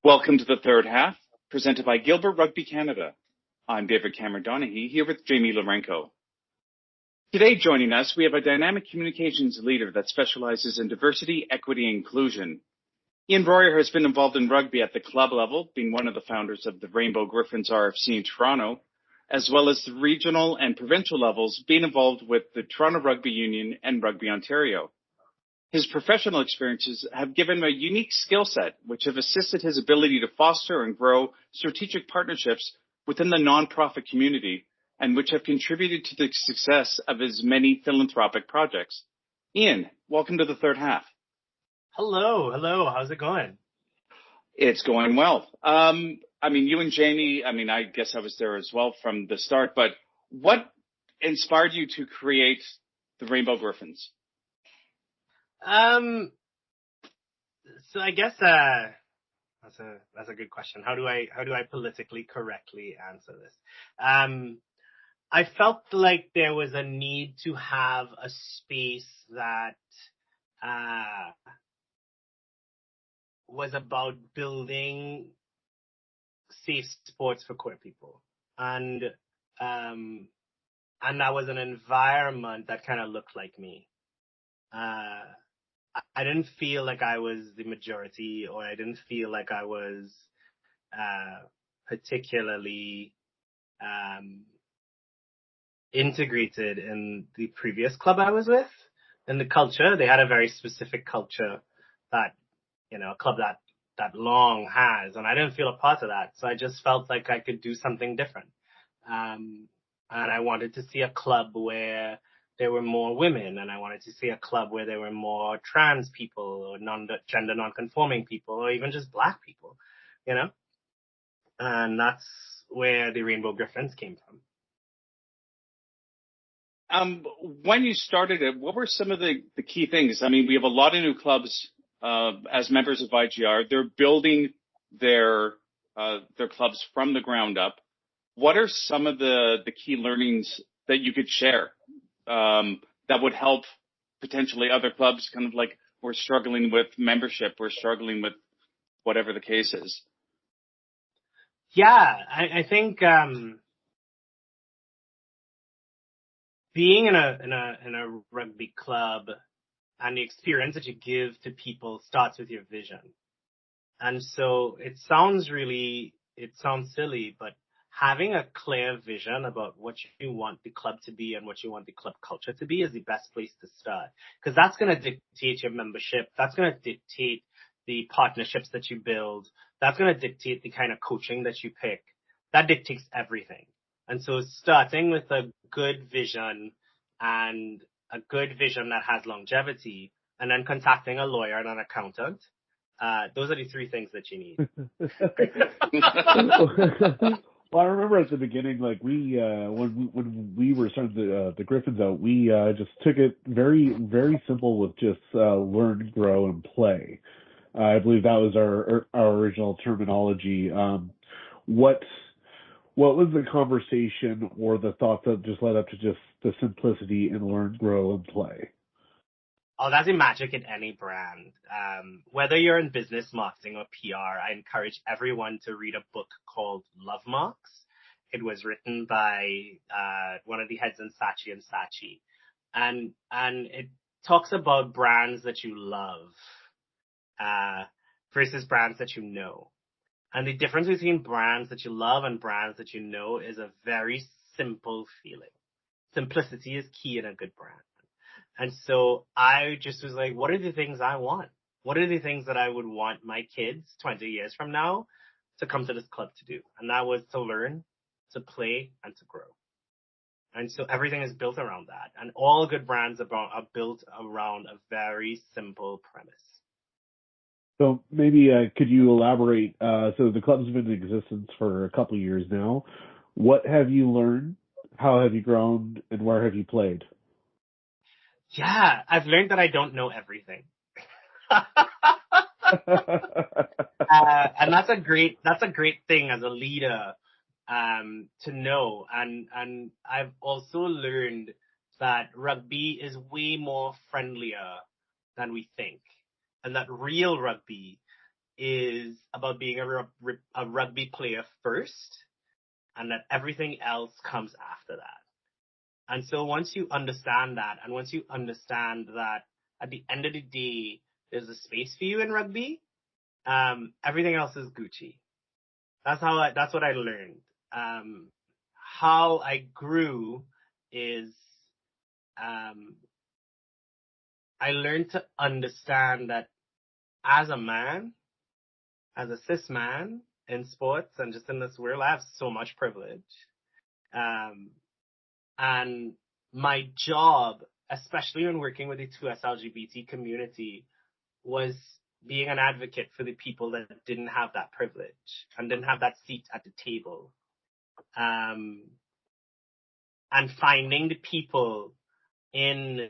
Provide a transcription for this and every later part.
Welcome to the third half, presented by Gilbert Rugby Canada. I'm David Cameron Donaghy, here with Jamie Lorenko. Today joining us, we have a dynamic communications leader that specializes in diversity, equity, and inclusion. Ian Royer has been involved in rugby at the club level, being one of the founders of the Rainbow Griffins RFC in Toronto, as well as the regional and provincial levels, being involved with the Toronto Rugby Union and Rugby Ontario. His professional experiences have given him a unique skill set, which have assisted his ability to foster and grow strategic partnerships within the nonprofit community, and which have contributed to the success of his many philanthropic projects. Ian, welcome to the third half. Hello. How's it going? It's going well. You and Jamie, I guess I was there as well from the start, but what inspired you to create the Rainbow Griffins? So I guess that's a good question. How do I politically correctly answer this? I felt like there was a need to have a space that was about building safe sports for queer people, and that was an environment that kind of looked like me. I didn't feel like I was the majority, or I didn't feel like I was particularly integrated in the previous club I was with. In the culture, they had a very specific culture that, a club that Long has, and I didn't feel a part of that. So I just felt like I could do something different. And I wanted to see a club where there were more women, and I wanted to see a club where there were more trans people, or gender non-conforming people, or even just Black people, And that's where the Rainbow Griffins came from. When you started it, what were some of the key things? We have a lot of new clubs as members of IGR. They're building their clubs from the ground up. What are some of the key learnings that you could share that would help potentially other clubs, kind of like we're struggling with membership, we're struggling with whatever the case is? Yeah, I think being in a rugby club and the experience that you give to people starts with your vision. And so it sounds silly, but having a clear vision about what you want the club to be and what you want the club culture to be is the best place to start. Because that's going to dictate your membership. That's going to dictate the partnerships that you build. That's going to dictate the kind of coaching that you pick. That dictates everything. And so starting with a good vision, and a good vision that has longevity, and then contacting a lawyer and an accountant, those are the three things that you need. Well, I remember at the beginning, like when we were starting the Griffins out, we just took it very, very simple with just learn, grow, and play. I believe that was our original terminology. What was the conversation or the thought that just led up to just the simplicity and learn, grow, and play? Oh, that's the magic in any brand. Whether you're in business, marketing, or PR, I encourage everyone to read a book called Love Marks. It was written by one of the heads in Saatchi & Saatchi. And it talks about brands that you love versus brands that you know. And the difference between brands that you love and brands that you know is a very simple feeling. Simplicity is key in a good brand. And so I just was like, what are the things I want? What are the things that I would want my kids 20 years from now to come to this club to do? And that was to learn, to play, and to grow. And so everything is built around that. And all good brands are built around a very simple premise. So maybe could you elaborate? So the club's been in existence for a couple of years now. What have you learned? How have you grown? And where have you played? Yeah, I've learned that I don't know everything. And that's a great thing as a leader, to know. And I've also learned that rugby is way more friendlier than we think. And that real rugby is about being a rugby player first, and that everything else comes after that. And so once you understand that, and once you understand that at the end of the day, there's a space for you in rugby, everything else is Gucci. That's what I learned. How I grew is, I learned to understand that as a man, as a cis man in sports and just in this world, I have so much privilege. And my job, especially when working with the 2S LGBT community, was being an advocate for the people that didn't have that privilege and didn't have that seat at the table. And finding the people in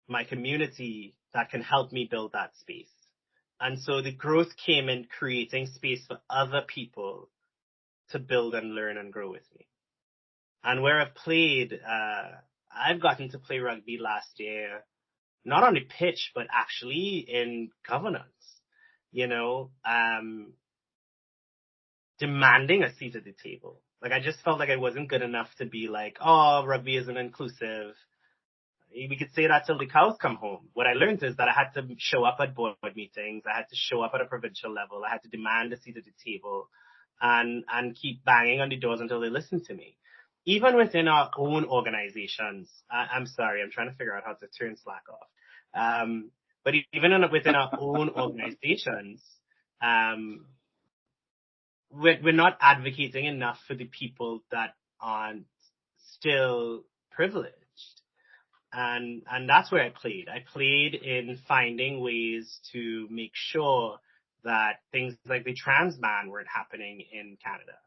my community that can help me build that space. And so the growth came in creating space for other people to build and learn and grow with me. And where I've played, I've gotten to play rugby last year, not on the pitch, but actually in governance, demanding a seat at the table. Like, I just felt like I wasn't good enough to be like, oh, rugby isn't inclusive. We could say that till the cows come home. What I learned is that I had to show up at board meetings. I had to show up at a provincial level. I had to demand a seat at the table and keep banging on the doors until they listened to me. Even within our own organizations, I'm sorry, I'm trying to figure out how to turn Slack off. But even within our own organizations, we're not advocating enough for the people that aren't still privileged. And that's where I played. I played in finding ways to make sure that things like the trans ban weren't happening in Canada,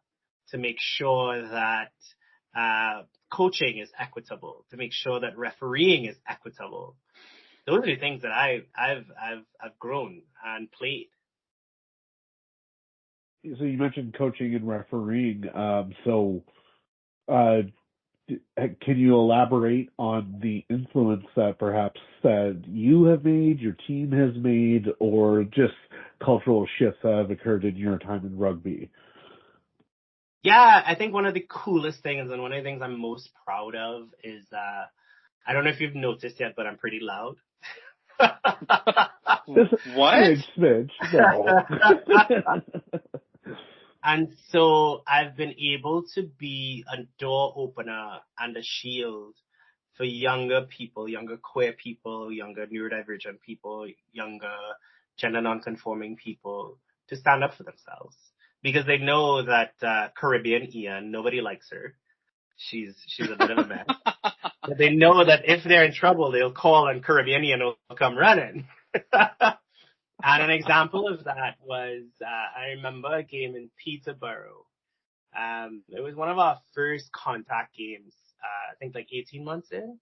to make sure that coaching is equitable, to make sure that refereeing is equitable. Those are the things that I've grown and played. So you mentioned coaching and refereeing. Can you elaborate on the influence that perhaps that you have made, your team has made, or just cultural shifts that have occurred in your time in rugby? Yeah, I think one of the coolest things and one of the things I'm most proud of is, I don't know if you've noticed yet, but I'm pretty loud. What? Smidge, no. And so I've been able to be a door opener and a shield for younger people, younger queer people, younger neurodivergent people, younger gender non-conforming people to stand up for themselves. Because they know that Caribbean Ian, nobody likes her. She's a bit of a mess. But they know that if they're in trouble, they'll call and Caribbean Ian will come running. And an example of that was, I remember a game in Peterborough. It was one of our first contact games, I think like 18 months in.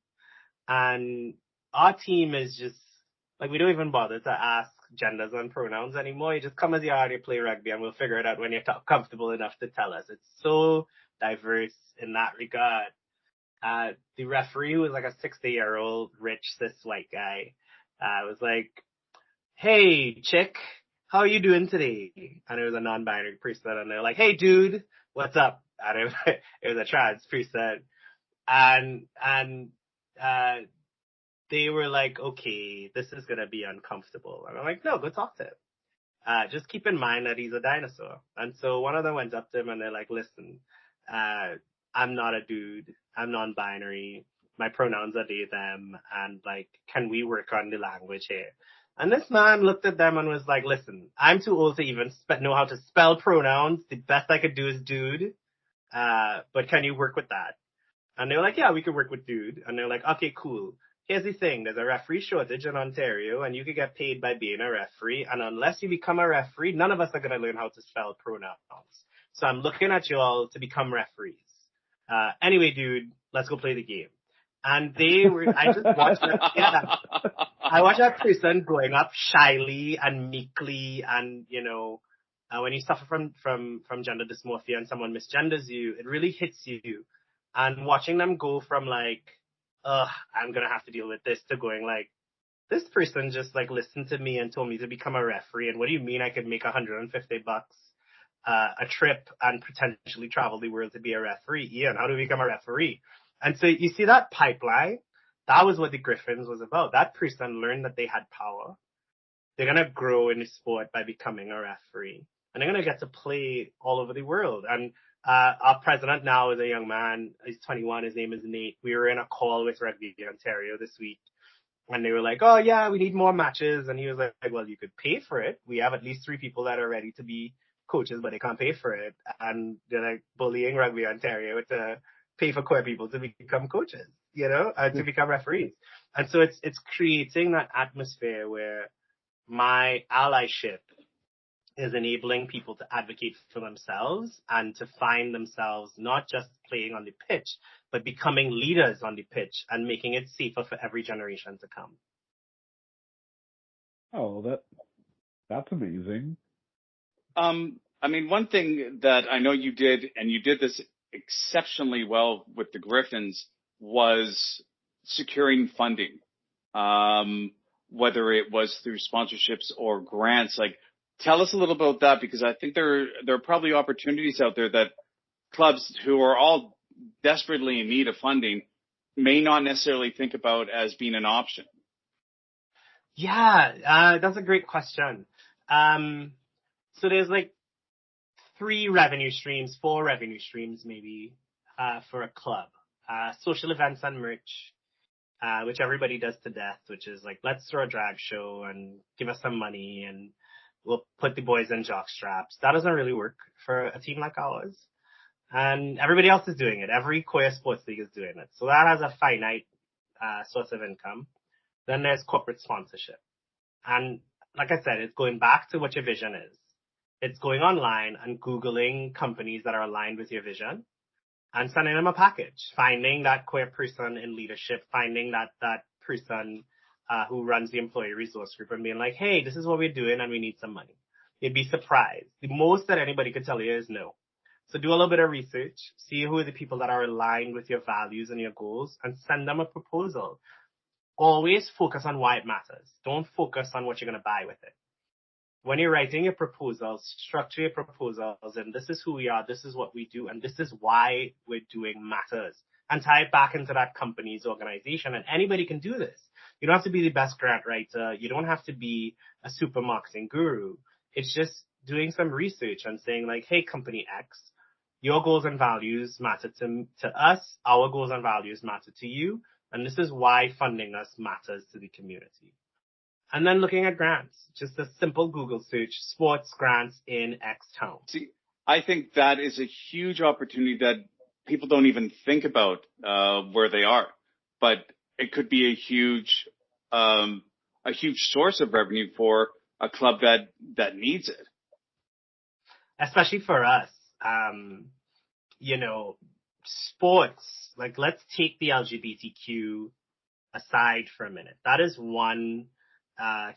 And our team is just, like, we don't even bother to ask genders and pronouns anymore. You just come as you are, you play rugby, and we'll figure it out when you're comfortable enough to tell us. It's so diverse in that regard. The referee, who was like a 60-year-old rich cis white guy, was like, hey, chick, how are you doing today? And it was a non-binary person, and they're like, hey, dude, what's up? And it was a trans person. And they were like, okay, this is going to be uncomfortable. And I'm like, no, go talk to him. Just keep in mind that he's a dinosaur. And so one of them went up to him and they're like, listen, I'm not a dude. I'm non-binary. My pronouns are they, them. And like, can we work on the language here? And this man looked at them and was like, listen, I'm too old to even know how to spell pronouns. The best I could do is dude. But can you work with that? And they were like, yeah, we could work with dude. And they're like, okay, cool. Here's the thing. There's a referee shortage in Ontario and you could get paid by being a referee. And unless you become a referee, none of us are going to learn how to spell pronouns. So I'm looking at you all to become referees. Anyway, dude, let's go play the game. And I just watched that. Yeah, I watched that person going up shyly and meekly. And, when you suffer from gender dysmorphia and someone misgenders you, it really hits you. And watching them go from like, I'm going to have to deal with this, to going like, this person just like listened to me and told me to become a referee. And what do you mean I could make $150 a trip and potentially travel the world to be a referee? Ian, how do we become a referee? And so you see that pipeline, that was what the Griffins was about. That person learned that they had power. They're going to grow in the sport by becoming a referee. And they're going to get to play all over the world. And our president now is a young man. He's 21. His name is Nate. We were in a call with Rugby Ontario this week. And they were like, oh, yeah, we need more matches. And he was like, well, you could pay for it. We have at least 3 people that are ready to be coaches, but they can't pay for it. And they're like bullying Rugby Ontario to pay for queer people to become coaches, to become referees. And so it's creating that atmosphere where my allyship is enabling people to advocate for themselves and to find themselves not just playing on the pitch, but becoming leaders on the pitch and making it safer for every generation to come. Oh, that's amazing. I mean, one thing that I know you did, and you did this exceptionally well with the Griffins, was securing funding, whether it was through sponsorships or grants. Like, tell us a little about that, because I think there are probably opportunities out there that clubs who are all desperately in need of funding may not necessarily think about as being an option. Yeah, that's a great question. So there's like 4 revenue streams maybe for a club. Social events and merch, which everybody does to death, which is like, let's throw a drag show and give us some money and we'll put the boys in jock straps. That doesn't really work for a team like ours. And everybody else is doing it. Every queer sports league is doing it. So that has a finite source of income. Then there's corporate sponsorship. And like I said, it's going back to what your vision is. It's going online and Googling companies that are aligned with your vision and sending them a package, finding that queer person in leadership, finding that person who runs the employee resource group and being like, hey, this is what we're doing and we need some money. You'd be surprised. The most that anybody could tell you is no. So do a little bit of research, see who are the people that are aligned with your values and your goals, and send them a proposal. Always focus on why it matters. Don't focus on what you're going to buy with it. When you're writing your proposals, structure your proposals, and this is who we are, this is what we do, and this is why we're doing matters. And tie it back into that company's organization. And anybody can do this. You don't have to be the best grant writer. You don't have to be a super marketing guru. It's just doing some research and saying like, hey, company X, your goals and values matter to us. Our goals and values matter to you. And this is why funding us matters to the community. And then looking at grants, just a simple Google search, sports grants in X town. See, I think that is a huge opportunity that people don't even think about where they are, but it could be a huge source of revenue for a club that needs it. Especially for us, sports, like let's take the LGBTQ aside for a minute. That is one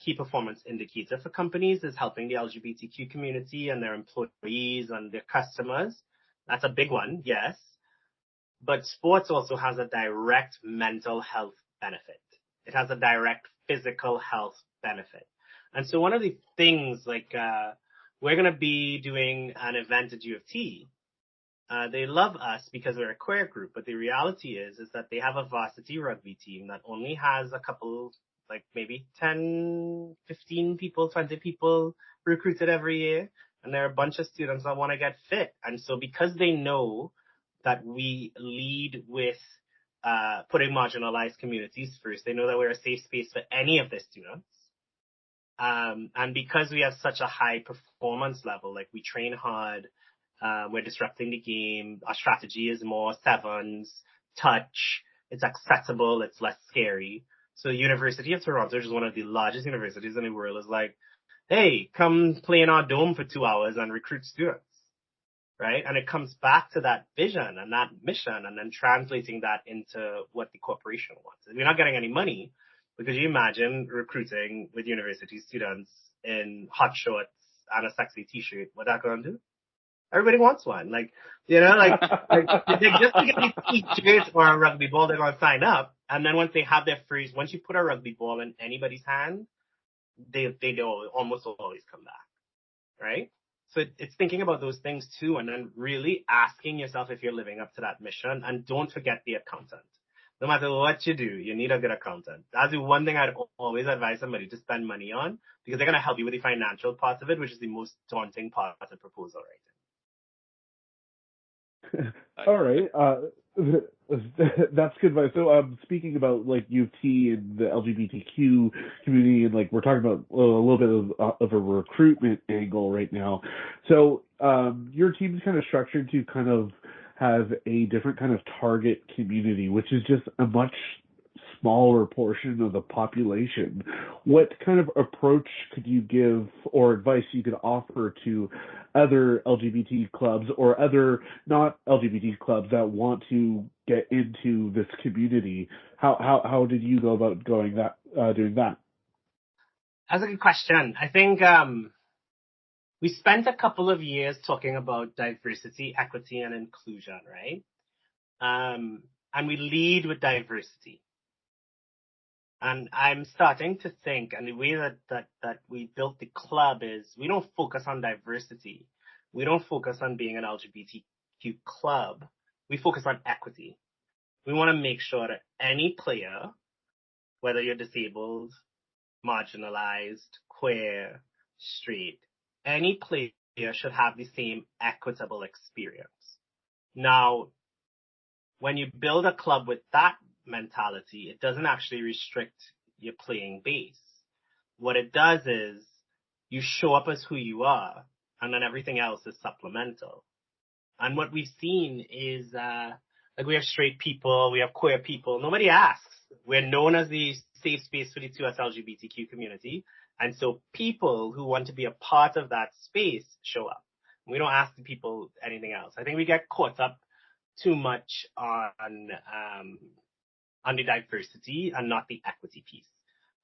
key performance indicator for companies, is helping the LGBTQ community and their employees and their customers. That's a big one, yes. But sports also has a direct mental health benefit. It has a direct physical health benefit. And so one of the things, like, we're going to be doing an event at U of T. They love us because we're a queer group, but the reality is that they have a varsity rugby team that only has a couple, like maybe 10, 15 people, 20 people recruited every year. And there are a bunch of students that want to get fit. And so because they know that we lead with putting marginalized communities first, they know that we're a safe space for any of their students. And because we have such a high performance level, like we train hard, we're disrupting the game. Our strategy is more sevens, touch. It's accessible. It's less scary. So the University of Toronto, which is one of the largest universities in the world, is like, hey, come play in our dome for 2 hours and recruit students, right? And it comes back to that vision and that mission and then translating that into what the corporation wants. And we're not getting any money, because you imagine recruiting with university students in hot shorts and a sexy t-shirt, what that going to do? Everybody wants one. Like just to get these t-shirts or a rugby ball, they're going to sign up. And then once they have their freeze, once you put a rugby ball in anybody's hand, they almost always come back, right? So it's thinking about those things too, and then really asking yourself if you're living up to that mission. And don't forget the accountant. No matter what you do, you need a good accountant. That's the one thing I'd always advise somebody to spend money on, because they're going to help you with the financial part of it, which is the most daunting part of proposal writing. All right. That's good advice. So, speaking about like U of T and the LGBTQ community, and like we're talking about a little bit of a recruitment angle right now. So, your team's kind of structured to kind of have a different kind of target community, which is just a much smaller portion of the population. What kind of approach could you give or advice you could offer to other LGBT clubs or other not LGBT clubs that want to get into this community? How did you go about doing that? That's a good question. I think we spent a couple of years talking about diversity, equity, and inclusion, right? And we lead with diversity. And I'm starting to think, and the way that we built the club is we don't focus on diversity. We don't focus on being an LGBTQ club. We focus on equity. We want to make sure that any player, whether you're disabled, marginalized, queer, straight, any player should have the same equitable experience. Now, when you build a club with that mentality, it doesn't actually restrict your playing base. What it does is you show up as who you are, and then everything else is supplemental. And what we've seen is like we have straight people, we have queer people. Nobody asks. We're known as the safe space for the 2S LGBTQ community. And so people who want to be a part of that space show up. We don't ask the people anything else. I think we get caught up too much on the diversity and not the equity piece.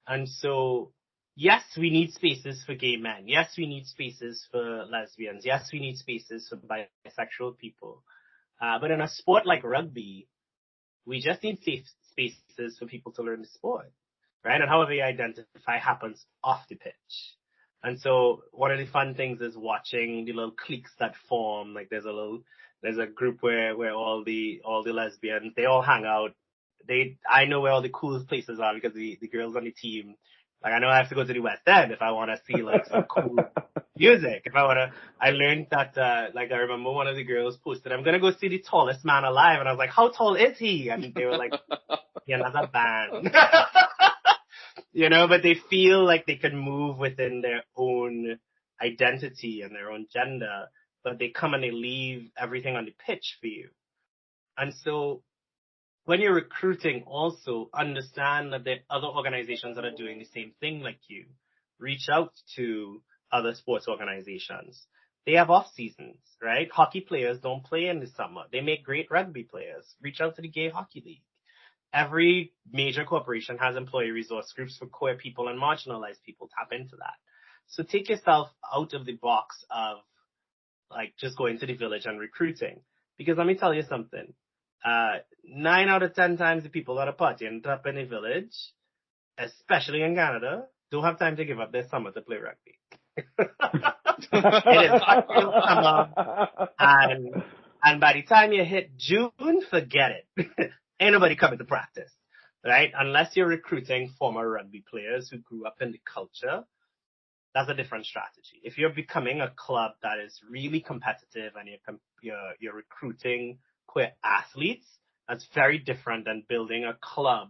And so, yes, we need spaces for gay men. Yes, we need spaces for lesbians. Yes, we need spaces for bisexual people. But in a sport like rugby, we just need safe spaces for people to learn the sport, right? And however you identify happens off the pitch. And so one of the fun things is watching the little cliques that form. Like there's a group where all the lesbians, they all hang out. I know where all the coolest places are because the girls on the team, like I know I have to go to the West End if I want to see like some cool music. I learned that, like I remember one of the girls posted, I'm going to go see the tallest man alive. And I was like, how tall is he? And they were like, he has a band. But they feel like they can move within their own identity and their own gender, but they come and they leave everything on the pitch for you. And so when you're recruiting, also understand that there are other organizations that are doing the same thing like you. Reach out to other sports organizations. They have off seasons, right? Hockey players don't play in the summer. They make great rugby players. Reach out to the Gay Hockey League. Every major corporation has employee resource groups for queer people and marginalized people. Tap into that. So take yourself out of the box of like just going to the village and recruiting. Because let me tell you something. 9 out of 10 times the people that are partying up in the village, especially in Canada, don't have time to give up their summer to play rugby. It is summer, and by the time you hit June, forget it. Ain't nobody coming to practice, right? Unless you're recruiting former rugby players who grew up in the culture, that's a different strategy. If you're becoming a club that is really competitive and you're recruiting queer athletes, that's very different than building a club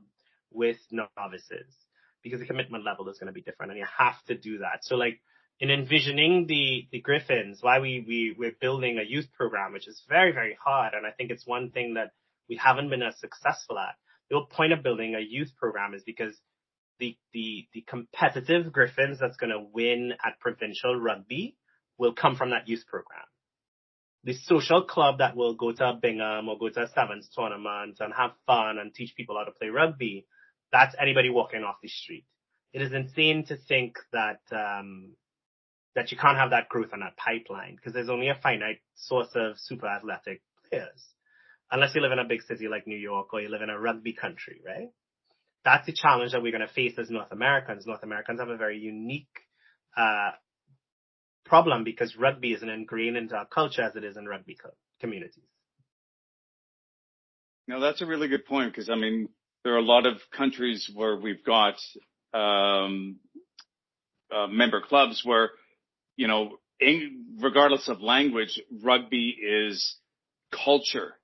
with novices, because the commitment level is going to be different and you have to do that. So like in envisioning the Griffins, why we're building a youth program, which is very, very hard. And I think it's one thing that we haven't been as successful at. The whole point of building a youth program is because the competitive Griffins that's going to win at provincial rugby will come from that youth program. The social club that will go to a Bingham or go to a Sevens tournament and have fun and teach people how to play rugby, that's anybody walking off the street. It is insane to think that that you can't have that growth on that pipeline, because there's only a finite source of super athletic players, unless you live in a big city like New York or you live in a rugby country, right? that's the challenge that we're going to face as North Americans. North Americans have a very unique problem because rugby isn't ingrained into our culture as it is in rugby communities. Now, that's a really good point because, I mean, there are a lot of countries where we've got member clubs where, you know, regardless of language, rugby is culture.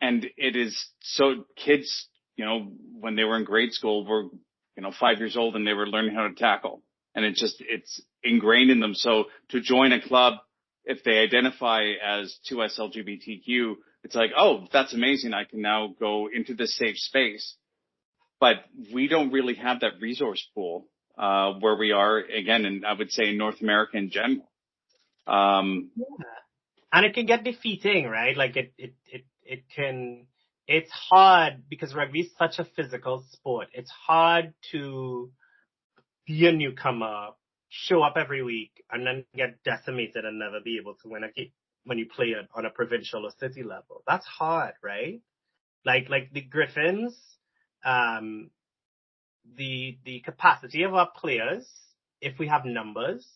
And it is so kids, you know, when they were in grade school were, you know, 5 years old and they were learning how to tackle. And it's ingrained in them. So to join a club, if they identify as 2S LGBTQ, it's like, oh, that's amazing. I can now go into this safe space. But we don't really have that resource pool, where we are again. And I would say in North America in general. Yeah. And it can get defeating, right? Like it's hard because rugby is such a physical sport. It's hard to be a newcomer, show up every week, and then get decimated and never be able to win a game when you play it on a provincial or city level. That's hard, right? Like the Griffins, the capacity of our players, if we have numbers,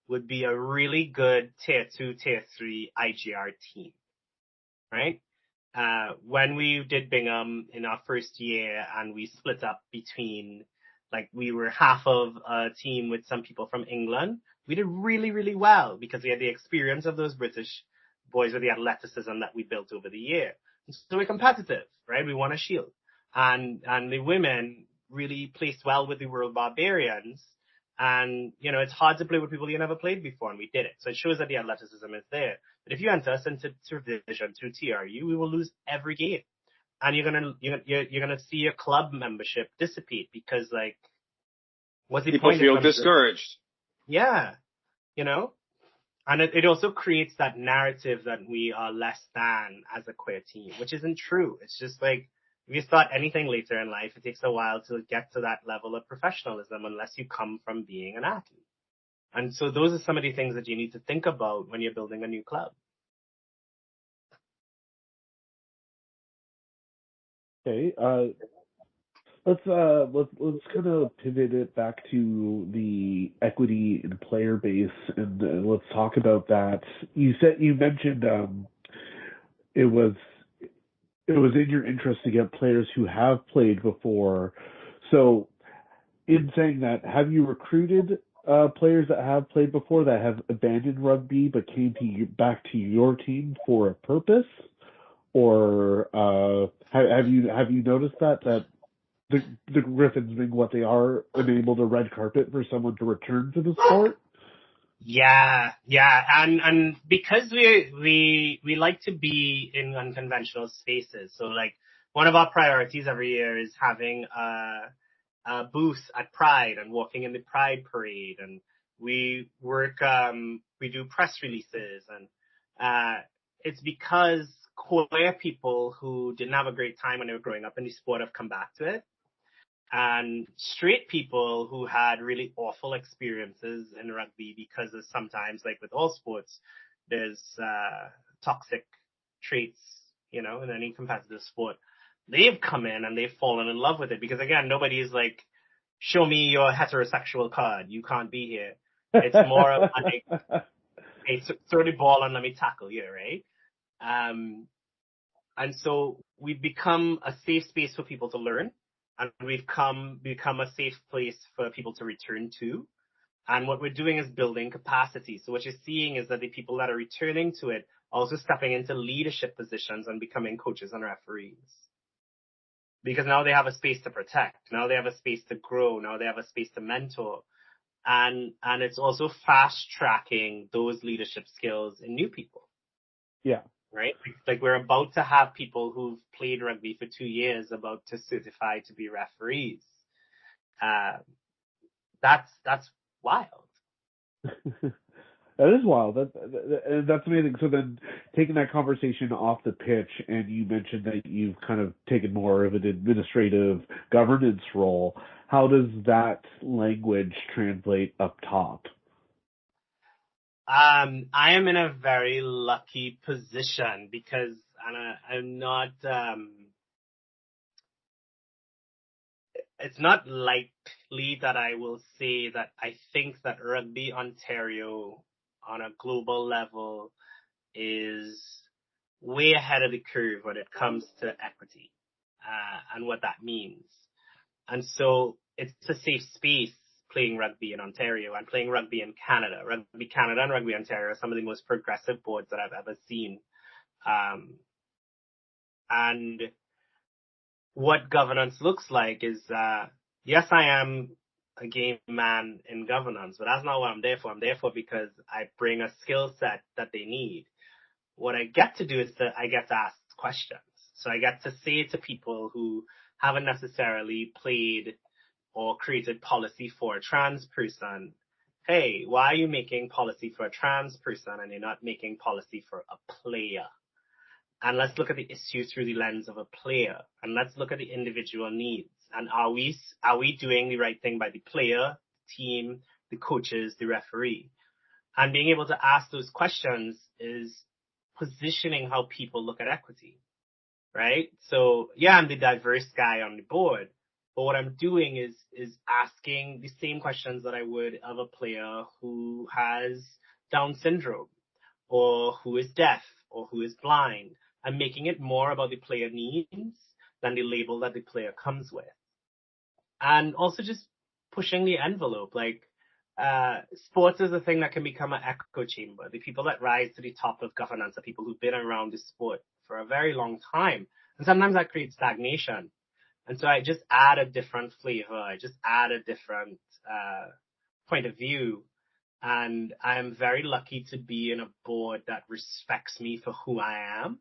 would be a really good tier 2, tier 3 IGR team, right? When we did Bingham in our first year and we split up between, like we were half of a team with some people from England, we did really, really well because we had the experience of those British boys with the athleticism that we built over the year. So we're competitive, right? We won a shield. And the women really placed well with the World Barbarians. And, you know, it's hard to play with people you never played before, and we did it. So it shows that the athleticism is there. But if you enter us into division through TRU, we will lose every game. And you're gonna see your club membership dissipate because, like, what's the point? People feel discouraged. Yeah, you know? And it also creates that narrative that we are less than as a queer team, which isn't true. It's just like, if you start anything later in life, it takes a while to get to that level of professionalism unless you come from being an athlete. And so those are some of the things that you need to think about when you're building a new club. Okay. Let's kind of pivot it back to the equity in player base, and let's talk about that. You mentioned it was in your interest to get players who have played before. So, in saying that, have you recruited players that have played before that have abandoned rugby but came back to your team for a purpose, or have you noticed that the Griffins, being what they are, enabled a red carpet for someone to return to the sport? Yeah. And because we like to be in unconventional spaces. So like one of our priorities every year is having a booth at Pride and walking in the Pride parade. And we do press releases, and it's because queer people who didn't have a great time when they were growing up in the sport have come back to it. And straight people who had really awful experiences in rugby because of sometimes, like with all sports, there's toxic traits, you know, in any competitive sport. They've come in and they've fallen in love with it because, again, nobody's like, show me your heterosexual card. You can't be here. It's more of like, hey, throw the ball and let me tackle you, right? And so we've become a safe space for people to learn. And we've become a safe place for people to return to. And what we're doing is building capacity. So what you're seeing is that the people that are returning to it are also stepping into leadership positions and becoming coaches and referees. Because now they have a space to protect. Now they have a space to grow. Now they have a space to mentor. And it's also fast tracking those leadership skills in new people. Yeah. Right? Like we're about to have people who've played rugby for 2 years about to certify to be referees. That's wild. That is wild. That's amazing. So then, taking that conversation off the pitch, and you mentioned that you've kind of taken more of an administrative governance role. How does that language translate up top? I am in a very lucky position because I'm not. it's not likely that I will say that I think that Rugby Ontario on a global level is way ahead of the curve when it comes to equity and what that means. And so it's a safe space playing rugby in Ontario and playing rugby in Canada. Rugby Canada and Rugby Ontario are some of the most progressive boards that I've ever seen. And what governance looks like is, yes, I am a game man in governance, but that's not what I'm there for. I'm there for because I bring a skill set that they need. What I get to do is that I get to ask questions. So I get to say to people who haven't necessarily played or created policy for a trans person, hey, why are you making policy for a trans person and you're not making policy for a player? And let's look at the issue through the lens of a player, and let's look at the individual needs. And are we doing the right thing by the player, team, the coaches, the referee? And being able to ask those questions is positioning how people look at equity, right? So yeah, I'm the diverse guy on the board, but what I'm doing is asking the same questions that I would of a player who has Down syndrome or who is deaf or who is blind. I'm making it more about the player needs than the label that the player comes with. And also just pushing the envelope. Like, sports is a thing that can become an echo chamber. The people that rise to the top of governance are people who've been around the sport for a very long time. And sometimes that creates stagnation. And so I just add a different flavor. I just add a different point of view. And I'm very lucky to be in a board that respects me for who I am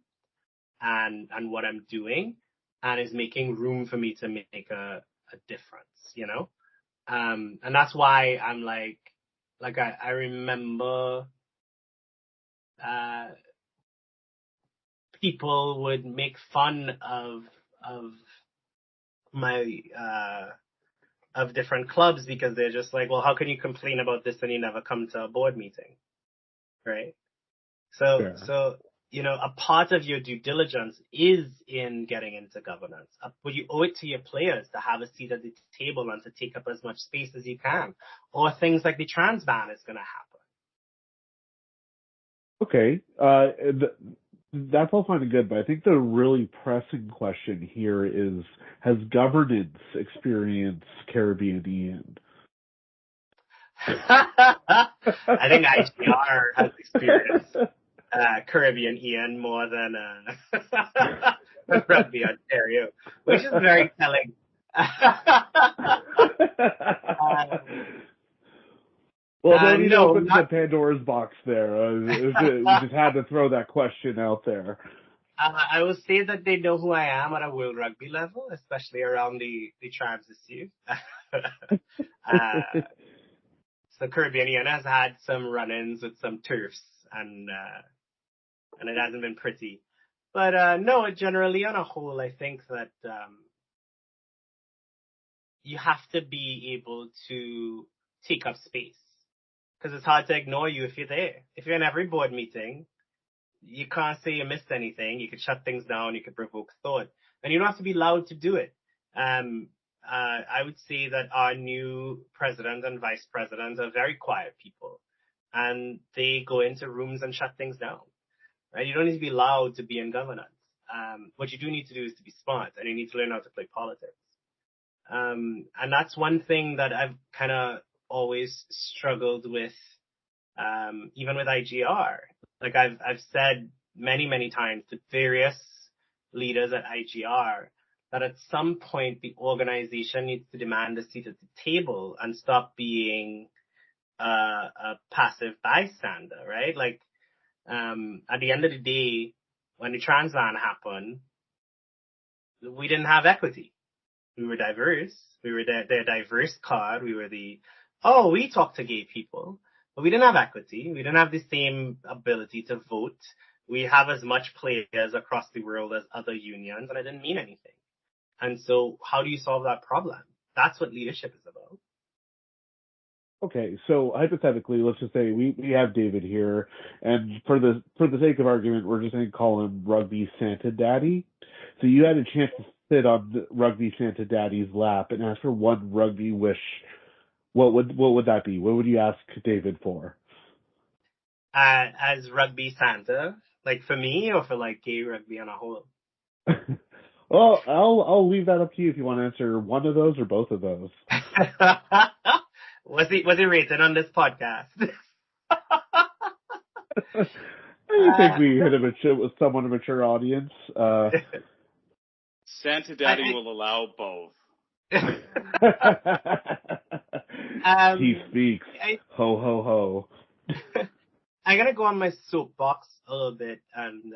and what I'm doing, and is making room for me to make a difference, you know? And that's why I'm like I remember people would make fun of my of different clubs because they're just like, well, how can you complain about this and you never come to a board meeting, right? So you know, a part of your due diligence is in getting into governance, but you owe it to your players to have a seat at the table and to take up as much space as you can, or things like the trans ban is going to happen. Okay. That's all fine and good, but I think the really pressing question here is, has governance experienced Caribbean Ian? I think IGR has experienced Caribbean Ian more than Rugby Ontario, which is very telling. Well, don't need to open the Pandora's box there. We just had to throw that question out there. I will say that they know who I am at a World Rugby level, especially around the trans issue. So Caribbean Ian has had some run-ins with some turfs, and it hasn't been pretty. But no, generally on a whole, I think that you have to be able to take up space, because it's hard to ignore you if you're there. If you're in every board meeting, you can't say you missed anything. You could shut things down. You could provoke thought, and you don't have to be loud to do it. I would say that our new president and vice president are very quiet people, and they go into rooms and shut things down. Right? You don't need to be loud to be in governance. What you do need to do is to be smart, and you need to learn how to play politics. And that's one thing that I've kind of always struggled with, even with IGR. Like I've said many times to various leaders at IGR that at some point the organization needs to demand a seat at the table and stop being a passive bystander, right? Like, at the end of the day, when the trans ban happened, we didn't have equity. We were diverse. We were their diverse card. We were we talk to gay people, but we didn't have equity. We didn't have the same ability to vote. We have as much players across the world as other unions, and it didn't mean anything. And so how do you solve that problem? That's what leadership is about. Okay, so hypothetically, let's just say we have David here, and for the sake of argument, we're just going to call him Rugby Santa Daddy. So you had a chance sit on Rugby Santa Daddy's lap and ask for one rugby wish, what would that be? What would you ask David for? As Rugby Santa, like for me or for like gay rugby on a whole? Well, I'll leave that up to you if you want to answer one of those or both of those. Was he rated on this podcast? I think we hit with somewhat a mature audience. Santa Daddy will allow both. He speaks. Ho, ho, ho. I'm gonna go on my soapbox a little bit, and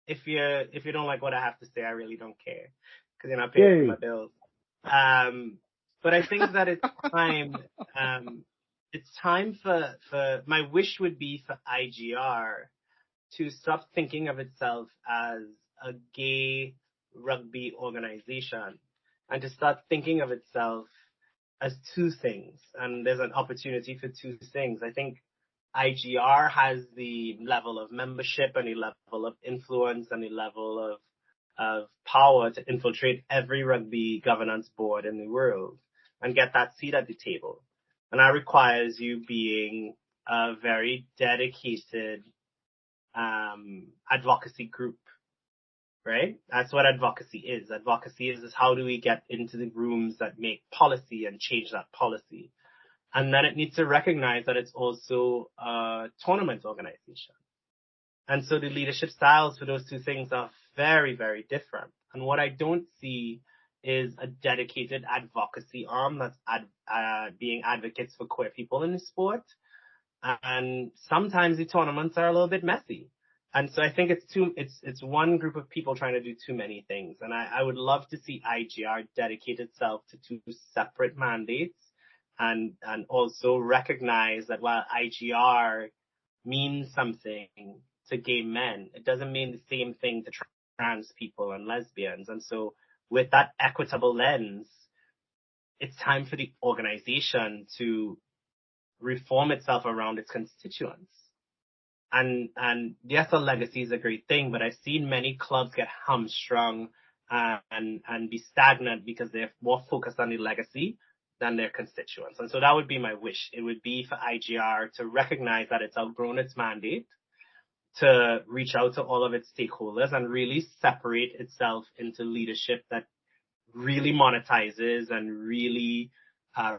if you don't like what I have to say, I really don't care because you're not paying for my bills. But I think that it's time. It's time for my wish would be for IGR to stop thinking of itself as a gay rugby organization and to start thinking of itself as two things. And there's an opportunity for two things. I think IGR has the level of membership and the level of influence and the level of power to infiltrate every rugby governance board in the world and get that seat at the table. And that requires you being a very dedicated advocacy group, right? That's what advocacy is. Advocacy is how do we get into the rooms that make policy and change that policy. And then it needs to recognize that it's also a tournament organization. And so the leadership styles for those two things are very, very different. And what I don't see is a dedicated advocacy arm that's being advocates for queer people in the sport. And sometimes the tournaments are a little bit messy. And so I think it's one group of people trying to do too many things. And I would love to see IGR dedicate itself to two separate mandates and also recognize that while IGR means something to gay men, it doesn't mean the same thing to trans people and lesbians. And so with that equitable lens, it's time for the organization to reform itself around its constituents. And yes, a legacy is a great thing, but I've seen many clubs get hamstrung and be stagnant because they're more focused on the legacy than their constituents. And so that would be my wish. It would be for IGR to recognize that it's outgrown its mandate, to reach out to all of its stakeholders and really separate itself into leadership that really monetizes and really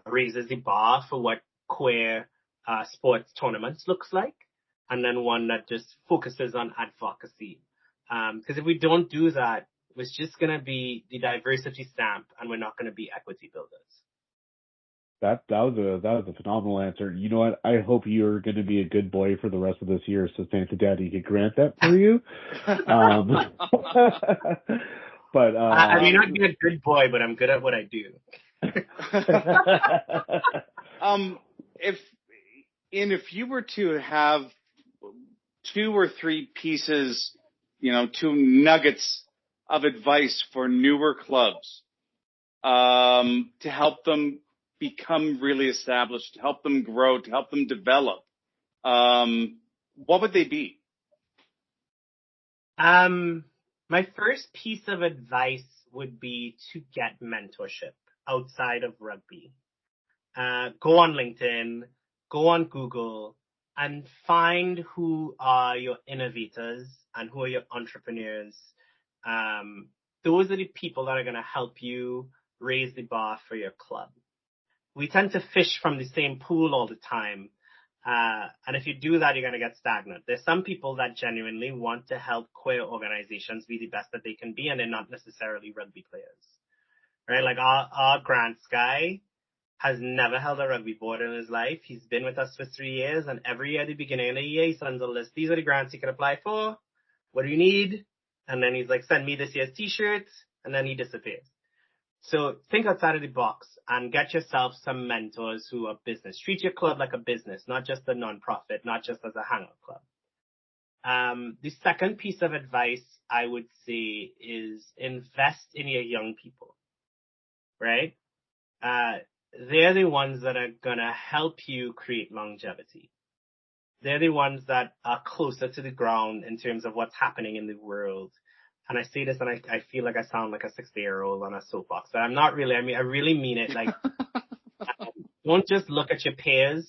raises the bar for what queer sports tournaments looks like, and then one that just focuses on advocacy. Because if we don't do that, it's just going to be the diversity stamp, and we're not going to be equity builders. That was a phenomenal answer. You know what? I hope you're going to be a good boy for the rest of this year, so Santa Daddy can grant that for you. But I may not be a good boy, but I'm good at what I do. If you were to have two or three pieces, two nuggets of advice for newer clubs, to help them become really established, to help them grow, to help them develop, what would they be? My first piece of advice would be to get mentorship outside of rugby. Go on LinkedIn, go on Google, and find who are your innovators and who are your entrepreneurs. Those are the people that are going to help you raise the bar for your club. We tend to fish from the same pool all the time. And if you do that, you're going to get stagnant. There's some people that genuinely want to help queer organizations be the best that they can be, and they're not necessarily rugby players, right? Like our Grants guy has never held a rugby board in his life. He's been with us for 3 years, and every year at the beginning of the year, he sends a list. These are the grants you can apply for. What do you need? And then he's like, send me this year's t-shirts, and then he disappears. So think outside of the box and get yourself some mentors who are business. Treat your club like a business, not just a non-profit, not just as a hangout club. The second piece of advice I would say is invest in your young people, right? They're the ones that are going to help you create longevity. They're the ones that are closer to the ground in terms of what's happening in the world. and I say this and I feel like I sound like a 60-year-old on a soapbox, but I'm not really. I mean, I really mean it. Like, don't just look at your peers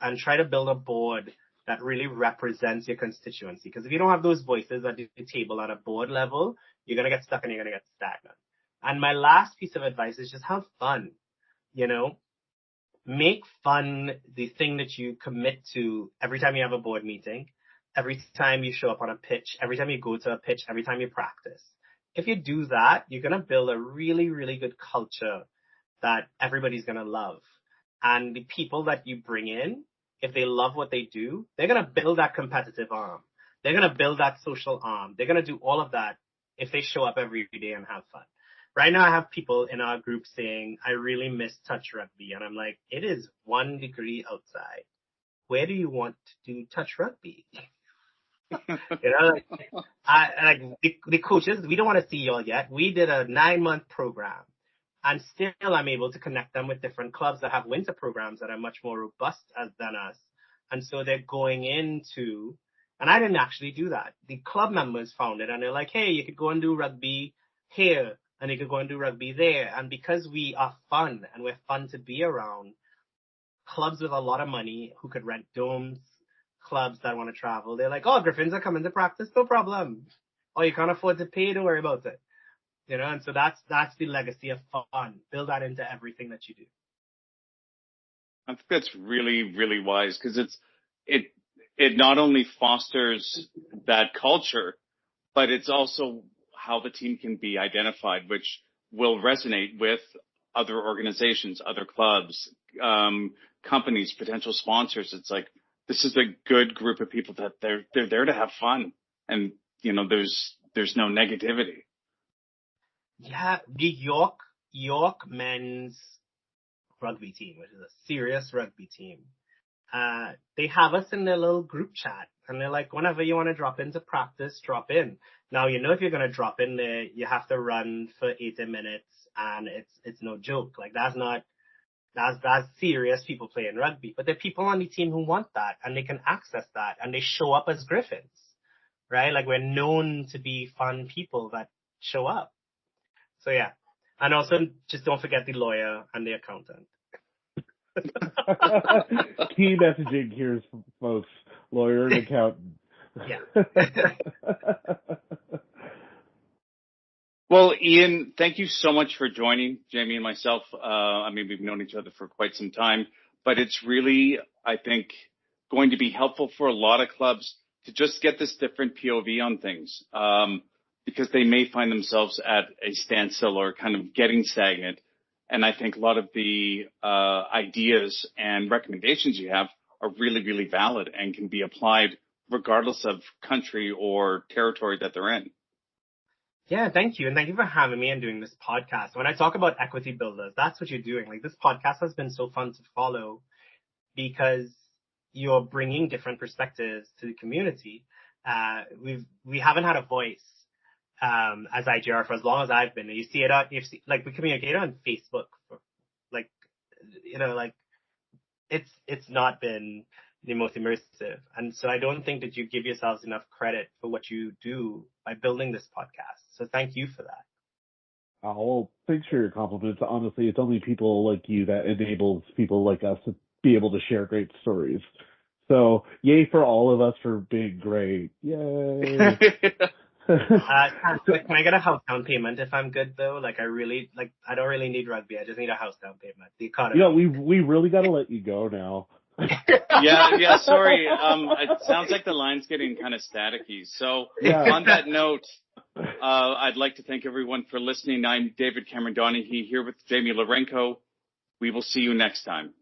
and try to build a board that really represents your constituency. Because if you don't have those voices at the table at a board level, you're going to get stuck and you're going to get stagnant. And my last piece of advice is just have fun, you know, make fun the thing that you commit to every time you have a board meeting, every time you show up on a pitch, every time you go to a pitch, every time you practice. If you do that, you're going to build a really, really good culture that everybody's going to love. And the people that you bring in, if they love what they do, they're going to build that competitive arm. They're going to build that social arm. They're going to do all of that if they show up every day and have fun. Right now, I have people in our group saying, I really miss touch rugby. And I'm like, it is 1 degree outside. Where do you want to do touch rugby? The coaches, we don't want to see y'all yet. We did a 9-month program. And still I'm able to connect them with different clubs that have winter programs that are much more robust than us. And so they're going into, and I didn't actually do that. The club members found it and they're like, hey, you could go and do rugby here and you could go and do rugby there. And because we are fun and we're fun to be around, clubs with a lot of money who could rent domes, clubs that want to travel, they're like, oh, Griffins are coming to practice, no problem. Oh, you can't afford to pay, don't worry about it. You know, and so that's the legacy of fun. Build that into everything that you do. I think that's really, really wise because it not only fosters that culture, but it's also how the team can be identified, which will resonate with other organizations, other clubs, companies, potential sponsors. It's like, this is a good group of people that they're there to have fun. And, you know, there's no negativity. Yeah, the York men's rugby team, which is a serious rugby team. They have us in their little group chat and they're like, whenever you want to drop into practice, drop in. Now, you know, if you're going to drop in there, you have to run for 80 minutes and it's no joke. Like that's serious people playing rugby, but there are people on the team who want that and they can access that and they show up as Griffins, right? Like we're known to be fun people that show up. So yeah. And also just don't forget the lawyer and the accountant. Key messaging here, folks. Lawyer and accountant. Yeah. Well, Ian, thank you so much for joining Jamie and myself. I mean, we've known each other for quite some time, but it's really, I think, going to be helpful for a lot of clubs to just get this different POV on things, because they may find themselves at a standstill or kind of getting stagnant. And I think a lot of the ideas and recommendations you have are really, really valid and can be applied regardless of country or territory that they're in. Yeah, thank you. And thank you for having me and doing this podcast. When I talk about equity builders, that's what you're doing. Like this podcast has been so fun to follow because you're bringing different perspectives to the community. We haven't had a voice as IGR for as long as I've been. You see it on, like we communicate on Facebook for, like, you know, like it's not been the most immersive. And so I don't think that you give yourselves enough credit for what you do by building this podcast. So thank you for that. Oh, well, thanks for your compliments. Honestly, it's only people like you that enables people like us to be able to share great stories. So, yay for all of us for being great. Yay. Can I get a house down payment if I'm good though? Like I don't really need rugby. I just need a house down payment. The economy. You know, we really got to let you go now. Yeah, sorry. It sounds like the line's getting kind of staticky. So on that note, I'd like to thank everyone for listening. I'm David Cameron Donaghy here with Jamie Lourenco. We will see you next time.